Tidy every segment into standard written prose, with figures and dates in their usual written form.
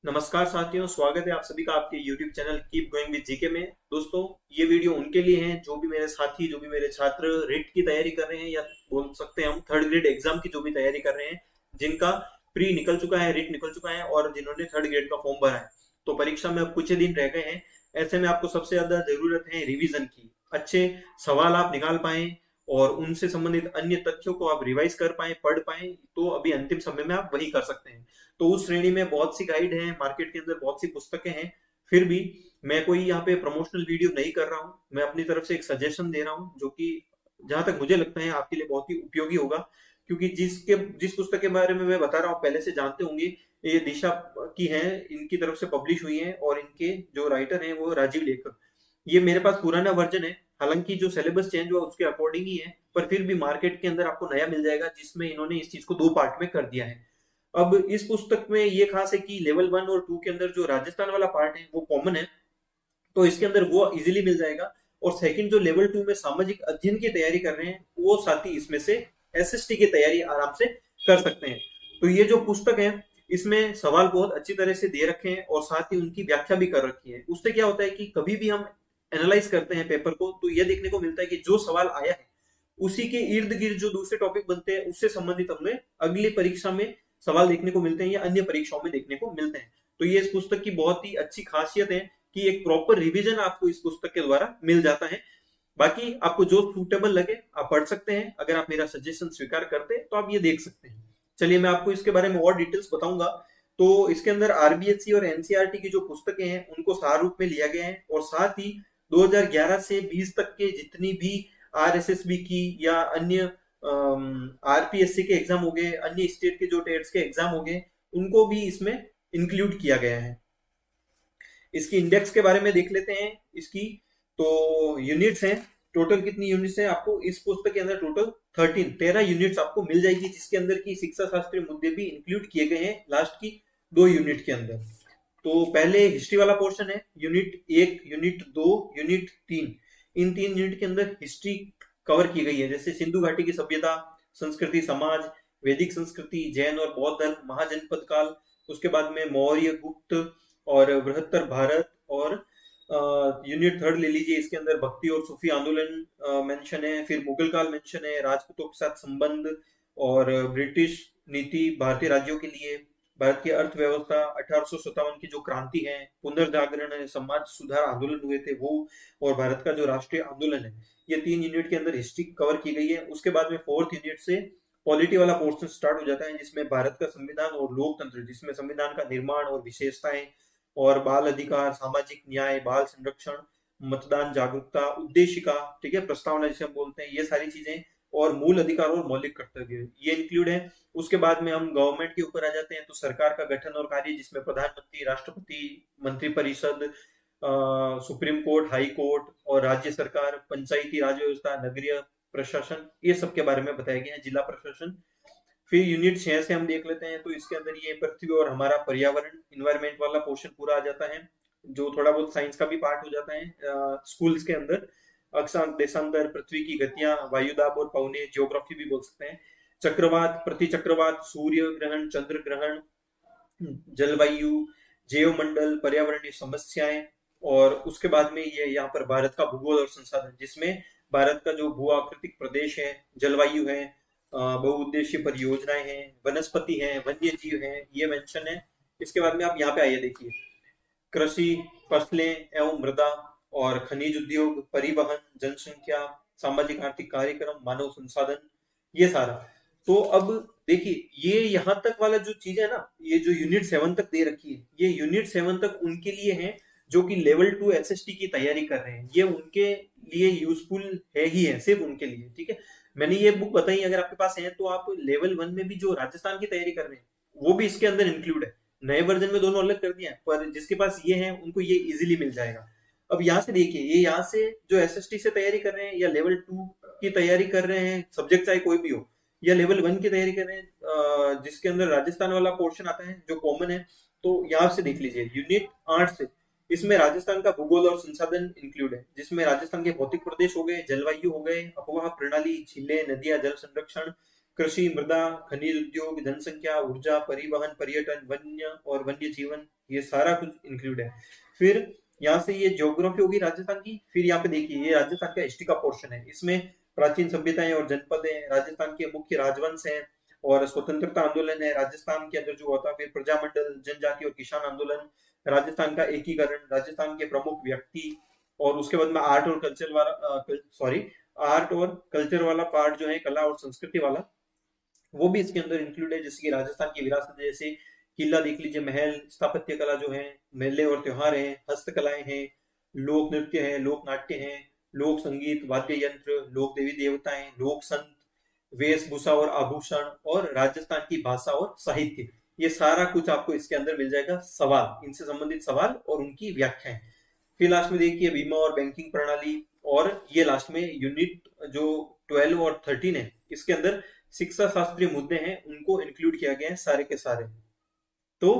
नमस्कार साथियों, स्वागत है आप सभी का आपके YouTube channel keep going with GK में। दोस्तों, ये वीडियो उनके लिए है जो भी मेरे साथी, जो भी मेरे छात्र रिट की तैयारी कर रहे हैं, या बोल सकते हैं हम थर्ड ग्रेड एग्जाम की जो भी तैयारी कर रहे हैं, जिनका प्री निकल चुका है, रिट निकल चुका है और जिन्होंने थर्ड ग्रेड का फॉर्म भरा है। तो परीक्षा में अब कुछ ही दिन रह गए हैं। ऐसे में आपको सबसे ज्यादा जरूरत है रिविजन की। अच्छे सवाल आप निकाल पाए और उनसे संबंधित अन्य तथ्यों को आप रिवाइज कर पाए, पढ़ पाए, तो अभी अंतिम समय में आप वही कर सकते हैं। तो उस श्रेणी में बहुत सी गाइड हैं, मार्केट के अंदर बहुत सी पुस्तकें हैं। फिर भी मैं कोई यहाँ पे प्रमोशनल वीडियो नहीं कर रहा हूँ, मैं अपनी तरफ से एक सजेशन दे रहा हूँ जो कि जहां तक मुझे लगता है आपके लिए बहुत ही उपयोगी होगा। क्योंकि जिस पुस्तक के बारे में मैं बता रहा हूँ पहले से जानते होंगे, ये दिशा की है, इनकी तरफ से पब्लिश हुई है और इनके जो राइटर हैं वो राजीव लेखक। ये मेरे पास पुराना वर्जन है, हालांकि जो सिलेबस चेंज हुआ उसके अकॉर्डिंग ही है, पर फिर भी मार्केट के अंदर आपको नया मिल जाएगा जिसमें इन्होंने इस चीज को दो पार्ट में कर दिया है। अब इस पुस्तक में ये खास है कि लेवल 1 और 2 के अंदर जो राजस्थान वाला पार्ट है वो कॉमन है, तो इसके अंदर वो इजीली मिल जाएगा। और सेकंड, जो लेवल 2 में सामाजिक अध्ययन की तैयारी कर रहे हैं वो साथी इसमें से एसएसटी की तैयारी आराम से कर सकते हैं। तो ये जो पुस्तक है, इसमें सवाल बहुत अच्छी तरह से दे रखे हैं और साथ ही उनकी व्याख्या भी कर रखी है। उससे क्या होता है कि कभी भी हम एनालाइज करते हैं पेपर को, तो ये देखने को मिलता है कि जो सवाल आया है उसी के इर्द गिर्द जो दूसरे टॉपिक बनते हैं उससे संबंधित हमें अगली परीक्षा में सवाल देखने को मिलते हैं या अन्य परीक्षाओं में देखने को मिलते हैं। तो ये इस पुस्तक की बहुत ही अच्छी खासियत है कि एक प्रॉपर रिवीजन आपको इस पुस्तक के द्वारा मिल जाता है। बाकी आपको जो सूटेबल लगे आप पढ़ सकते हैं। अगर आप मेरा सजेशन स्वीकार करते हैं तो आप ये देख सकते हैं। चलिए मैं आपको इसके बारे में और डिटेल्स बताऊंगा। तो इसके अंदर आरबीएससी और एनसीईआरटी की जो पुस्तकें हैं उनको सार रूप में लिया गया है, और साथ ही 2011 से 20 तक के जितनी भी आरएसएसबी की या अन्य आरपीएससी के एग्जाम हो गए, अन्य स्टेट के जो टेट्स के एग्जाम हो गए, उनको भी इसमें इंक्लूड किया गया है। इसकी इंडेक्स के बारे में देख लेते हैं। इसकी तो यूनिट्स हैं, टोटल कितनी यूनिट्स हैं आपको इस पुस्तक के अंदर, टोटल 13 यूनिट्स आपको मिल जाएगी, जिसके अंदर की शिक्षा शास्त्रीय मुद्दे भी इंक्लूड किए गए हैं लास्ट की 2 यूनिट के अंदर। तो पहले हिस्ट्री वाला पोर्शन है, यूनिट 1, यूनिट 2, यूनिट 3। इन 3 यूनिट के अंदर हिस्ट्री कवर की गई है, जैसे सिंधु घाटी की सभ्यता, संस्कृति, समाज, वैदिक संस्कृति, जैन और बौद्ध धर्म, महाजनपद काल, उसके बाद में मौर्य, गुप्त और बृहत्तर भारत। और यूनिट 3 ले लीजिए, इसके अंदर भक्ति और सूफी आंदोलन मेंशन है, फिर मुगल काल मेंशन है, राजपूतों के साथ संबंध और ब्रिटिश नीति भारतीय राज्यों के लिए, भारत की अर्थव्यवस्था, 1857 की जो क्रांति है, पुनर्जागरण है, समाज सुधार आंदोलन हुए थे वो, और भारत का जो राष्ट्रीय आंदोलन है। ये 3 यूनिट के अंदर हिस्ट्री कवर की गई है। उसके बाद में 4th यूनिट से पॉलिटी वाला पोर्शन स्टार्ट हो जाता है, जिसमें भारत का संविधान और लोकतंत्र, जिसमें संविधान का निर्माण और विशेषताएं और बाल अधिकार, सामाजिक न्याय, बाल संरक्षण, मतदान जागरूकता, उद्देशिका, ठीक है, प्रस्तावना जिसे हम बोलते हैं, ये सारी चीजें, और मूल अधिकार और मौलिक कर्तव्य ये इंक्लूड है। उसके बाद में हम गवर्नमेंट के ऊपर आ जाते हैं, तो सरकार का गठन और कार्य, जिसमें प्रधानमंत्री, राष्ट्रपति, मंत्रिपरिषद, सुप्रीम कोर्ट, हाई कोर्ट और राज्य सरकार, पंचायती राज व्यवस्था, नगरीय प्रशासन, ये सब के बारे में बताया गया है, जिला प्रशासन। फिर यूनिट 6 से हम देख लेते हैं, तो इसके अंदर ये पृथ्वी और हमारा पर्यावरण, इन्वायरमेंट वाला पोर्शन पूरा आ जाता है, जो थोड़ा बहुत साइंस का भी पार्ट हो जाता है स्कूल्स के अंदर। अक्षांश, देशांतर, पृथ्वी की गतियां, वायुदाब और पवने, जियोग्राफी भी बोल सकते हैं, चक्रवात, प्रतिचक्रवात, सूर्य ग्रहण, चंद्र ग्रहण, जलवायु, जैवमंडल, पर्यावरणीय समस्याएं। और उसके बाद में ये यहाँ पर भारत का भूगोल और संसाधन, जिसमें भारत का जो भू आकृतिक प्रदेश है, जलवायु है, बहुउद्देशीय परियोजनाएं हैं, वनस्पति हैं, वन्य जीव हैं, ये मेंशन है। इसके बाद में आप यहाँ पे आइए, देखिए, कृषि, फसलें एवं मृदा और खनिज उद्योग, परिवहन, जनसंख्या, सामाजिक आर्थिक कार्यक्रम, मानव संसाधन, ये सारा। तो अब देखिए, ये यहाँ तक वाला जो चीज है ना, ये जो यूनिट 7 तक दे रखी है, ये यूनिट 7 तक उनके लिए है जो कि लेवल 2 एसएसटी की तैयारी कर रहे हैं। ये उनके लिए यूजफुल है ही है, सिर्फ उनके लिए, ठीक है। मैंने ये बुक बताई, अगर आपके पास है तो आप लेवल 1 में भी जो राजस्थान की तैयारी कर रहे हैं वो भी इसके अंदर इंक्लूड है। नए वर्जन में दोनों अलग कर दिया है, पर जिसके पास ये है उनको ये इजीली मिल जाएगा। अब यहाँ से देखिए, ये यहाँ से जो एसएसटी से तैयारी कर रहे हैं या लेवल 2 की तैयारी कर रहे हैं, सब्जेक्ट चाहे कोई भी हो, या लेवल 1 की तैयारी कर रहे हैं, जिसके अंदर राजस्थान वाला पोर्शन आता है जो कॉमन है, तो यहाँ से देख लीजिए यूनिट 8 से, इसमें राजस्थान का भूगोल और संसाधन इंक्लूड है, जिसमें राजस्थान के भौतिक प्रदेश हो गए, जलवायु हो गए, अपवाह प्रणाली, झीलें, नदियां, जल संरक्षण, कृषि, मृदा, खनिज उद्योग, जनसंख्या, ऊर्जा, परिवहन, पर्यटन, वन्य और वन्य जीवन, ये सारा कुछ इंक्लूड है। फिर यहाँ से ये ज्योग्राफी होगी राजस्थान की। फिर यहाँ पे देखिए ये राजस्थान का हिस्ट्री का पोर्शन है, इसमें प्राचीन सभ्यताएं और जनपद है, राजस्थान के मुख्य राजवंश है और स्वतंत्रता आंदोलन है राजस्थान के अंदर जो हुआ था। फिर प्रजामंडल, जनजाति और किसान आंदोलन, राजस्थान का एकीकरण, राजस्थान के प्रमुख व्यक्ति, और उसके बाद में आर्ट और कल्चर वाला आर्ट और कल्चर वाला पार्ट जो है, कला और संस्कृति वाला, वो भी इसके अंदर इंक्लूड है। जैसे कि राजस्थान की विरासत, जैसे किला देख लीजिए, महल, स्थापत्य कला जो है, मेले और त्योहार हैं, हस्तकलाएं हैं, लोक नृत्य है, लोक नाट्य है, लोक संगीत, वाद्य यंत्र, लोक देवी देवताएं, लोक संत, वेशभूषा और आभूषण, और राजस्थान की भाषा और साहित्य, ये सारा कुछ आपको इसके अंदर मिल जाएगा। सवाल, इनसे संबंधित सवाल और उनकी व्याख्याएं। फिर लास्ट में देखिए बीमा और बैंकिंग प्रणाली, और ये लास्ट में यूनिट जो 12 और 13 है, इसके अंदर शिक्षा शास्त्रीय मुद्दे हैं, उनको इंक्लूड किया गया है सारे के सारे। तो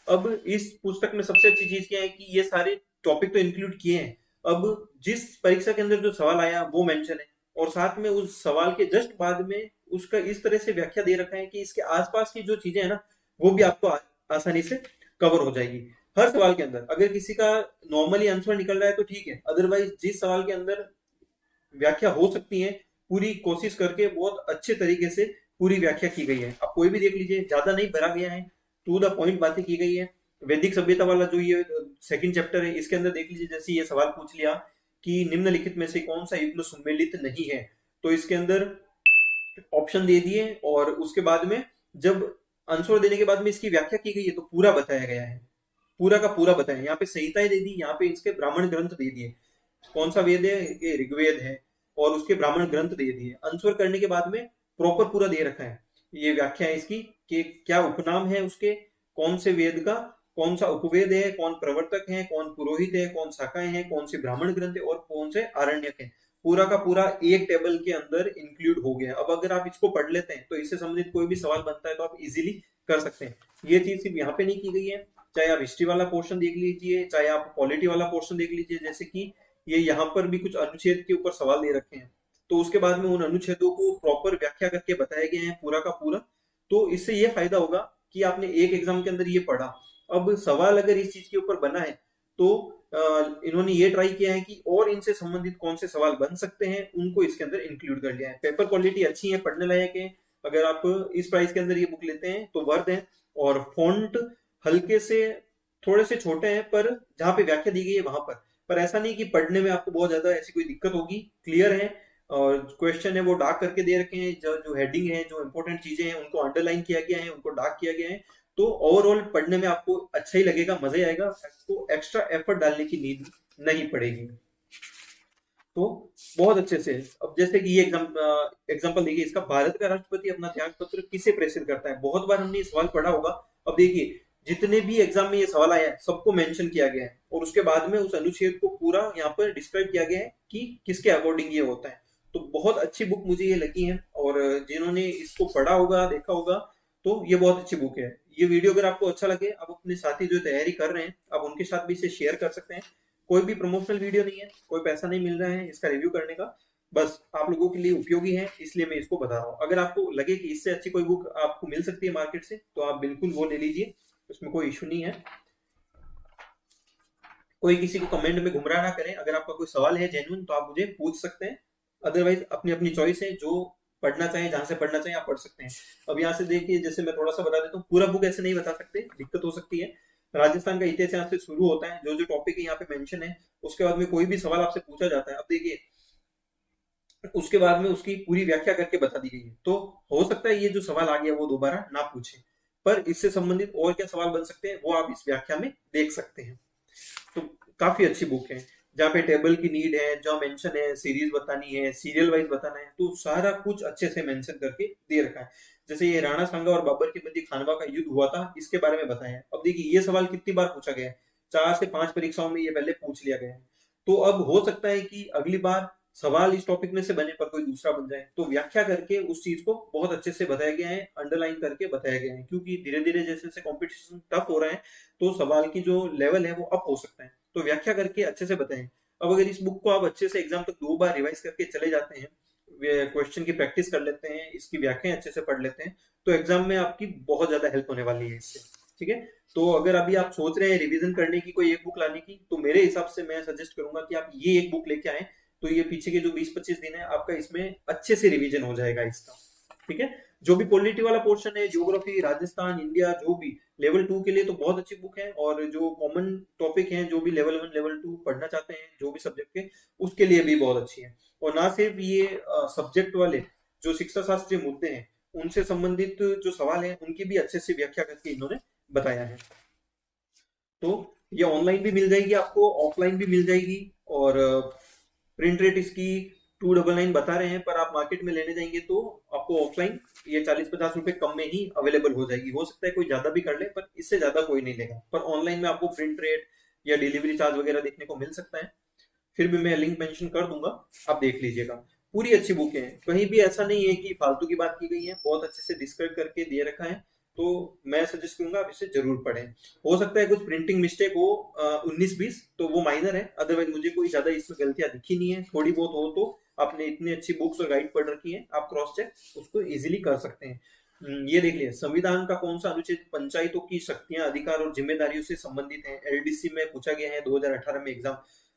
अब इस पुस्तक में सबसे अच्छी चीज क्या है कि ये सारे टॉपिक तो इंक्लूड किए हैं। अब जिस परीक्षा के अंदर जो सवाल आया वो मेंशन है, और साथ में उस सवाल के जस्ट बाद में उसका इस तरह से व्याख्या दे रखा है कि इसके आसपास की जो चीजें है ना, वो भी आपको आसानी से कवर हो जाएगी। हर सवाल के अंदर अगर किसी का नॉर्मली आंसर निकल रहा है तो ठीक है, अदरवाइज जिस सवाल के अंदर व्याख्या हो सकती है, पूरी कोशिश करके बहुत अच्छे तरीके से पूरी व्याख्या की गई है। आप कोई भी देख लीजिए, ज्यादा नहीं भरा गया है, टू द पॉइंट बातें की गई है। वैदिक सभ्यता वाला जो ये सेकंड चैप्टर है, इसके अंदर देख लीजिए, जैसे ये सवाल पूछ लिया कि निम्नलिखित में से कौन सा युग्म सुमेलित नहीं है, तो इसके अंदर ऑप्शन दे दिए, और उसके बाद में जब आंसर देने के बाद में इसकी व्याख्या की गई है तो पूरा बताया गया है, पूरा का पूरा बताया। यहाँ पे संहिताएं दे दी, यहाँ पे इसके ब्राह्मण ग्रंथ दे दिए, कौन सा वेद है, ये ऋग्वेद है, और उसके ब्राह्मण ग्रंथ दे दिए। आंसर करने के बाद में प्रॉपर पूरा दे रखा है, ये व्याख्या है इसकी कि क्या उपनाम है उसके, कौन से वेद का कौन सा उपवेद है, कौन प्रवर्तक है, कौन पुरोहित है, कौन शाखाएं हैं, कौन से ब्राह्मण ग्रंथ है, और कौन से आरण्यक है। पूरा का पूरा एक टेबल के अंदर इंक्लूड हो गया। अब अगर आप इसको पढ़ लेते हैं तो इससे संबंधित कोई भी सवाल बनता है तो आप इजीली कर सकते हैं। ये चीज सिर्फ यहाँ पे नहीं की गई है, चाहे आप हिस्ट्री वाला पोर्शन देख लीजिए, चाहे आप पॉलिटी वाला पोर्शन देख लीजिए, जैसे कि ये यहाँ पर भी कुछ अनुच्छेद के ऊपर सवाल दे रखे हैं, तो उसके बाद में उन अनुच्छेदों को प्रॉपर व्याख्या करके बताया गया है पूरा का पूरा। तो इससे ये फायदा होगा कि आपने एक एग्जाम के अंदर ये पढ़ा, अब सवाल अगर इस चीज के ऊपर बना है तो इन्होंने ये ट्राई किया है कि और इनसे संबंधित कौन से सवाल बन सकते हैं उनको इसके अंदर इंक्लूड कर लिया है। पेपर क्वालिटी अच्छी है, पढ़ने लायक है। अगर आप इस प्राइस के अंदर ये बुक लेते हैं तो वर्थ है, और फॉन्ट हल्के से थोड़े से छोटे हैं, पर जहाँ पे व्याख्या दी गई है वहां पर ऐसा नहीं कि पढ़ने में आपको बहुत ज्यादा ऐसी कोई दिक्कत होगी, क्लियर है। और क्वेश्चन है वो डार्क करके दे रखे हैं, जो हेडिंग है, जो इंपॉर्टेंट चीजें हैं उनको अंडरलाइन किया गया है, उनको डार्क किया गया है। तो ओवरऑल पढ़ने में आपको अच्छा ही लगेगा, मजा ही आएगा, आपको एक्स्ट्रा एफर्ट डालने की नीड नहीं पड़ेगी। तो बहुत अच्छे से, अब जैसे कि ये एग्जांपल देखिए इसका, भारत का राष्ट्रपति अपना त्याग पत्र किसे प्रेषित करता है। बहुत बार हमने ये सवाल पढ़ा होगा। अब देखिए जितने भी एग्जाम में ये सवाल आया है सबको मेंशन किया गया है, और उसके बाद में उस अनुच्छेद को पूरा यहाँ पर डिस्क्राइब किया गया है कि किसके अकॉर्डिंग ये होता है। तो बहुत अच्छी बुक मुझे ये लगी है, और जिन्होंने इसको पढ़ा होगा, देखा होगा, तो ये बहुत अच्छी बुक है। ये वीडियो अगर आपको अच्छा लगे, आप अपने साथी जो तैयारी कर रहे हैं आप उनके साथ भी इसे शेयर कर सकते हैं। कोई भी प्रमोशनल वीडियो नहीं है, कोई पैसा नहीं मिल रहा है इसका रिव्यू करने का, बस आप लोगों के लिए उपयोगी है इसलिए मैं इसको बता रहा हूँ। अगर आपको लगे कि इससे अच्छी कोई बुक आपको मिल सकती है मार्केट से तो आप बिल्कुल वो ले लीजिए, उसमें कोई इशू नहीं है। कोई किसी को कमेंट में गुमराह ना करें, अगर आपका कोई सवाल है जेन्युइन तो आप मुझे पूछ सकते हैं, अदरवाइज अपनी अपनी चॉइस है, जो पढ़ना चाहें, जहां से पढ़ना चाहें आप पढ़ सकते हैं। अब यहाँ से देखिए, जैसे मैं थोड़ा सा बता देता हूँ, पूरा बुक ऐसे नहीं बता सकते, दिक्कत हो सकती है। राजस्थान का इतिहास यहाँ से शुरू होता है, जो जो टॉपिक यहाँ पे मेंशन है, उसके बाद में कोई भी सवाल आपसे पूछा जाता है। अब देखिए उसके बाद में उसकी पूरी व्याख्या करके बता दी गई है, तो हो सकता है ये जो सवाल आ गया वो दोबारा ना पूछे, पर इससे संबंधित और क्या सवाल बन सकते हैं वो आप इस व्याख्या में देख सकते हैं। तो काफी अच्छी बुक है, जहाँ पे टेबल की नीड है, जहाँ मेंशन है, सीरीज बतानी है, सीरियल वाइज बताना है, तो सारा कुछ अच्छे से मेंशन करके दे रखा है। जैसे ये राणा सांगा और बाबर के मध्य खानवा का युद्ध हुआ था, इसके बारे में बताया है। अब देखिए ये सवाल कितनी बार पूछा गया है, 4 से 5 परीक्षाओं में ये पहले पूछ लिया गया है। तो अब हो सकता है कि अगली बार सवाल इस टॉपिक में से बने पर कोई दूसरा बन जाए, तो व्याख्या करके उस चीज को बहुत अच्छे से बताया गया है, अंडरलाइन करके बताया गया है। क्योंकि धीरे धीरे जैसे जैसे कॉम्पिटिशन टफ हो रहा है तो सवाल की जो लेवल है वो अप हो सकता है, तो व्याख्या करके अच्छे से बताएं। अब अगर इस बुक को आप अच्छे से एग्जाम तक 2 बार रिवाइज करके चले जाते हैं, क्वेश्चन की प्रैक्टिस कर लेते हैं, इसकी व्याख्याएं अच्छे से पढ़ लेते हैं, तो एग्जाम में आपकी बहुत ज्यादा हेल्प होने वाली है इससे। ठीक है, तो अगर अभी आप सोच रहे हैं रिवीजन करने की, कोई एक बुक लाने की, तो मेरे हिसाब से मैं सजेस्ट करूंगा कि आप ये एक बुक लेके आए, तो ये पीछे के जो 20-25 दिन है आपका इसमें अच्छे से रिवीजन हो जाएगा इसका। ठीक है, जो भी पॉलिटी वाला पोर्शन है, ज्योग्राफी, राजस्थान, इंडिया, जो भी लेवल 2 के लिए तो बहुत अच्छी बुक है, और जो कॉमन टॉपिक हैं, जो भी लेवल 1 लेवल 2 पढ़ना चाहते हैं जो भी सब्जेक्ट के, उसके लिए भी बहुत अच्छी है। और ना सिर्फ ये सब्जेक्ट वाले जो शिक्षा शास्त्रीय मुद्दे हैं उनसे संबंधित जो सवाल हैं उनकी भी अच्छे से व्याख्या करके इन्होंने बताया है। तो ये ऑनलाइन भी मिल जाएगी आपको, ऑफलाइन भी मिल जाएगी, और प्रिंट रेट इसकी 299 बता रहे हैं, पर आप मार्केट में लेने जाएंगे तो आपको ऑफलाइन ये 40-50 रुपए कम में ही अवेलेबल हो जाएगी। हो सकता है कोई ज्यादा भी कर ले, पर इससे ज्यादा कोई नहीं लेगा। पर ऑनलाइन में आपको प्रिंट रेट या डिलीवरी चार्ज वगैरह देखने को मिल सकता है, फिर भी मैं लिंक मेंशन कर दूंगा, आप देख लीजिएगा। पूरी अच्छी बुक है, कहीं भी ऐसा नहीं है कि फालतू की बात की गई है, बहुत अच्छे से डिस्क्राइब करके दे रखा है, तो मैं सजेस्ट करूंगा आप इसे जरूर पढ़ें। हो सकता है कुछ प्रिंटिंग मिस्टेक हो 19-20, तो वो माइनर है, अदरवाइज मुझे कोई ज्यादा इसमें गलतियां दिखी नहीं है। थोड़ी बहुत हो तो आपने इतनी अच्छी बुक्स और गाइड पढ़ रखी है, आप क्रॉस चेक उसको इजीली कर सकते हैं। ये देख लिया, संविधान का कौन सा अनुच्छेद पंचायतों की शक्तियां, अधिकार और जिम्मेदारियों से संबंधित है, एलडीसी में पूछा गया है 2018 में एग्जाम।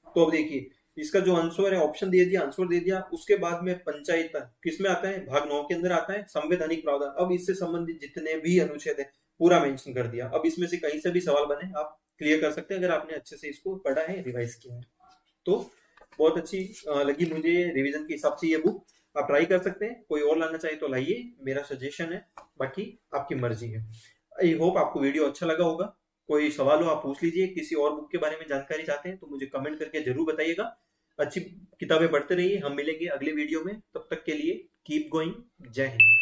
तो अब देखिए, इसका जो आंसर है, ऑप्शन दे दिया, आंसर दे दिया, उसके बाद में पंचायत किस में आता है, भाग 9 के अंदर आता है, संवैधानिक प्रावधान। अब इससे संबंधित जितने भी अनुच्छेद है पूरा मेंशन कर दिया। अब इसमें से कहीं से भी सवाल बने आप क्लियर कर सकते हैं, अगर आपने अच्छे से इसको पढ़ा है, रिवाइज किया है तो। बहुत अच्छी लगी मुझे रिवीजन के हिसाब से ये बुक, आप ट्राई कर सकते हैं। कोई और लाना चाहिए तो लाइए, मेरा सजेशन है, बाकी आपकी मर्जी है। आई होप आपको वीडियो अच्छा लगा होगा। कोई सवाल हो आप पूछ लीजिए, किसी और बुक के बारे में जानकारी चाहते हैं तो मुझे कमेंट करके जरूर बताइएगा। अच्छी किताबें पढ़ते रहिए, हम मिलेंगे अगले वीडियो में, तब तक के लिए कीप गोइंग। जय हिंद।